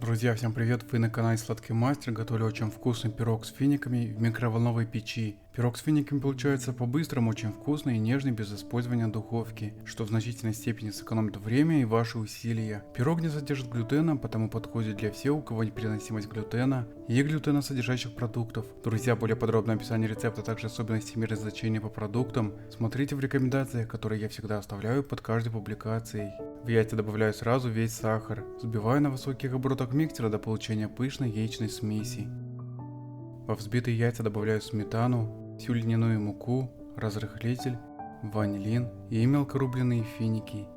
Друзья, всем привет! Вы на канале Сладкий Мастер. Готовлю очень вкусный пирог с финиками в микроволновой печи. Пирог с финиками получается по-быстрому, очень вкусный и нежный, без использования духовки, что в значительной степени сэкономит время и ваши усилия. Пирог не содержит глютена, потому подходит для всех, у кого непереносимость глютена и глютеносодержащих продуктов. Друзья, более подробное описание рецепта, а также особенности меры значения по продуктам смотрите в рекомендациях, которые я всегда оставляю под каждой публикацией. В яйца добавляю сразу весь сахар, взбиваю на высоких оборотах миксера до получения пышной яичной смеси. Во взбитые яйца добавляю сметану, всю льняную муку, разрыхлитель, ванилин и мелко рубленые финики.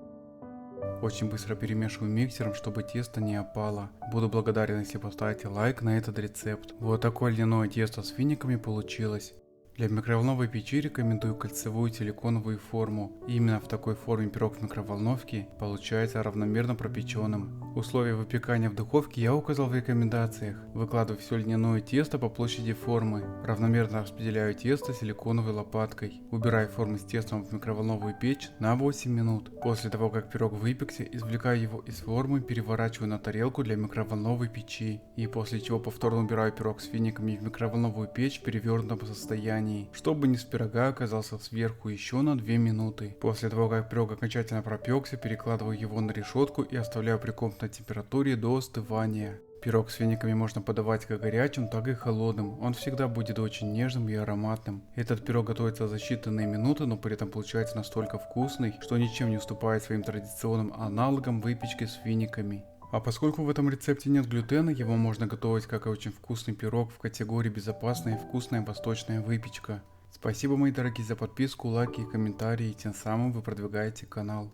Очень быстро перемешиваю миксером, чтобы тесто не опало. Буду благодарен, если поставите лайк на этот рецепт. Вот такое льняное тесто с финиками получилось. Для микроволновой печи рекомендую кольцевую силиконовую форму. Именно в такой форме пирог в микроволновке получается равномерно пропеченным. Условия выпекания в духовке я указал в рекомендациях. Выкладываю все льняное тесто по площади формы. Равномерно распределяю тесто силиконовой лопаткой. Убираю форму с тестом в микроволновую печь на 8 минут. После того, как пирог выпекся, извлекаю его из формы, переворачиваю на тарелку для микроволновой печи. И после чего повторно убираю пирог с финиками в микроволновую печь в перевернутом состоянии, чтобы низ пирога оказался сверху еще на 2 минуты. После того, как пирог окончательно пропекся, перекладываю его на решетку и оставляю при комнатной температуре до остывания. Пирог с финиками можно подавать как горячим, так и холодным. Он всегда будет очень нежным и ароматным. Этот пирог готовится за считанные минуты, но при этом получается настолько вкусный, что ничем не уступает своим традиционным аналогам выпечки с финиками. А поскольку в этом рецепте нет глютена, его можно готовить как и очень вкусный пирог в категории безопасная и вкусная восточная выпечка. Спасибо, мои дорогие, за подписку, лайки и комментарии, тем самым вы продвигаете канал.